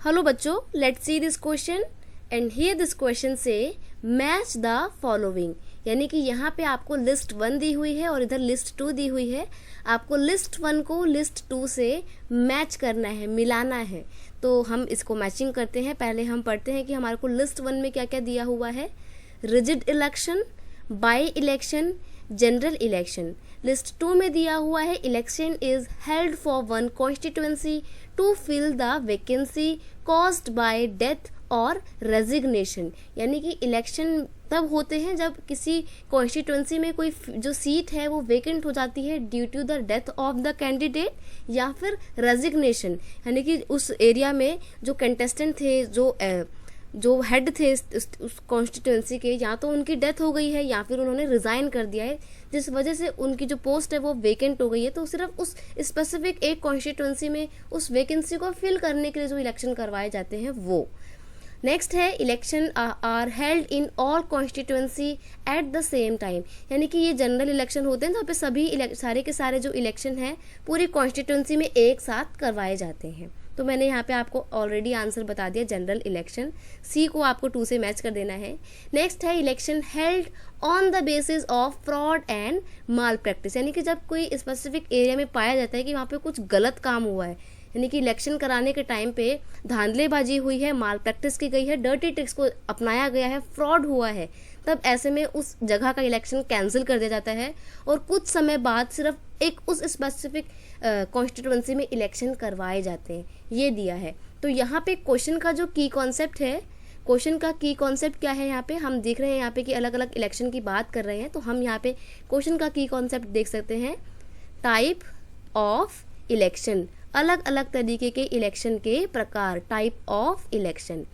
Hello बच्चों, let's see this question and here this question से match the following, यानी कि यहाँ पे आपको लिस्ट 1 दी हुई है और इधर लिस्ट 2 दी हुई है। आपको लिस्ट 1 को लिस्ट 2 से मैच करना है, मिलाना है। तो हम इसको मैचिंग करते हैं। पहले हम पढ़ते हैं कि हमारे को लिस्ट 1 में क्या क्या दिया हुआ है। रिजिड election, by election, general election. List 2 में दिया हुआ है election is held for one constituency to fill the vacancy caused by death और रेजिग्नेशन, यानी कि इलेक्शन तब होते हैं जब किसी कॉन्स्टिट्यूएंसी में कोई जो सीट है वो वेकेंट हो जाती है due to the death of the candidate या फिर रेजिग्नेशन, यानी कि उस एरिया में जो कंटेस्टेंट थे, जो हेड थे उस कॉन्स्टिट्यूएंसी के, या तो उनकी डेथ हो गई है या फिर उन्होंने रिजाइन कर दिया है, जिस वजह से उनकी जो पोस्ट है वो वेकेंट हो गई है। तो सिर्फ उस स्पेसिफिक एक कॉन्स्टिट्यूएंसी में उस वैकेंसी को फिल करने के लिए जो इलेक्शन करवाए जाते हैं वो। नेक्स्ट है election are held in all constituency at the same time, यानी कि ये जनरल इलेक्शन होते हैं जहाँ पे सभी सारे के सारे जो इलेक्शन है पूरी कॉन्स्टिट्यूएंसी में एक साथ करवाए जाते हैं। तो मैंने यहाँ पे आपको ऑलरेडी आंसर बता दिया, जनरल इलेक्शन। सी को आपको 2 से मैच कर देना है। नेक्स्ट है election held on the basis of fraud and mall practice, यानी कि जब कोई स्पेसिफिक एरिया में पाया जाता है कि वहाँ पे कुछ गलत काम हुआ है, यानी कि इलेक्शन कराने के टाइम पे धांधलेबाजी हुई है, माल प्रैक्टिस की गई है, डर्टी ट्रिक्स को अपनाया गया है, फ्रॉड हुआ है, तब ऐसे में उस जगह का इलेक्शन कैंसिल कर दिया जाता है और कुछ समय बाद सिर्फ एक उस स्पेसिफिक कॉन्स्टिट्यूएंसी में इलेक्शन करवाए जाते हैं। ये दिया है। तो यहाँ पे क्वेश्चन का जो की कॉन्सेप्ट है, क्वेश्चन का की कॉन्सेप्ट क्या है, यहाँ पे हम देख रहे हैं यहाँ पे कि अलग अलग इलेक्शन की बात कर रहे हैं। तो हम यहाँ पे क्वेश्चन का की कॉन्सेप्ट देख सकते हैं। टाइप ऑफ इलेक्शन, अलग अलग तरीके के इलेक्शन के प्रकार, टाइप ऑफ इलेक्शन।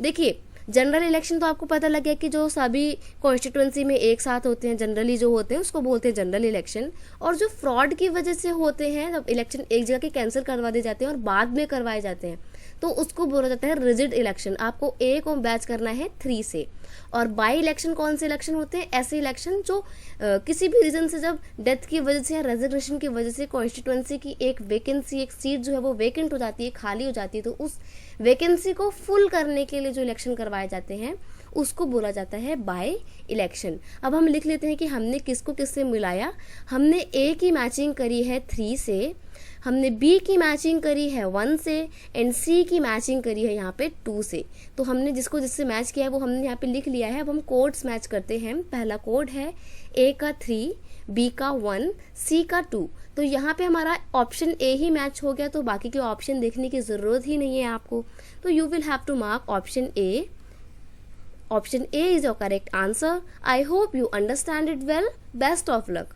देखिए, जनरल इलेक्शन तो आपको पता लग गया कि जो सभी कॉन्स्टिट्यूएंसी में एक साथ होते हैं, जनरली जो होते हैं उसको बोलते हैं जनरल इलेक्शन। और जो फ्रॉड की वजह से होते हैं, जब इलेक्शन एक जगह के कैंसिल करवा दिए जाते हैं और बाद में करवाए जाते हैं, तो उसको बोला जाता है रिजिड इलेक्शन। आपको ए को बैच करना है 3 से। और बाई इलेक्शन कौन से इलेक्शन होते हैं? ऐसे इलेक्शन जो किसी भी रीजन से, जब डेथ की वजह से या रेजिग्नेशन की वजह से कॉन्स्टिट्यूएंसी की एक वैकेंसी, एक सीट जो है वो वेकेंट हो जाती है, खाली हो जाती है, तो उस वैकेंसी को फुल करने के लिए जो इलेक्शन करवाए जाते हैं उसको बोला जाता है बाय इलेक्शन। अब हम लिख लेते हैं कि हमने किसको किससे मिलाया। हमने ए की मैचिंग करी है 3 से, हमने बी की मैचिंग करी है 1 से एंड सी की मैचिंग करी है यहाँ पे 2 से। तो हमने जिसको जिससे मैच किया है वो हमने यहाँ पे लिख लिया है। अब हम कोड्स मैच करते हैं। पहला कोड है ए का 3, बी का 1, सी का 2। तो यहाँ पे हमारा ऑप्शन ए ही मैच हो गया, तो बाकी के ऑप्शन देखने की ज़रूरत ही नहीं है आपको। तो you will have to mark option A. Option A is your correct answer. I hope you understand it well. Best of luck.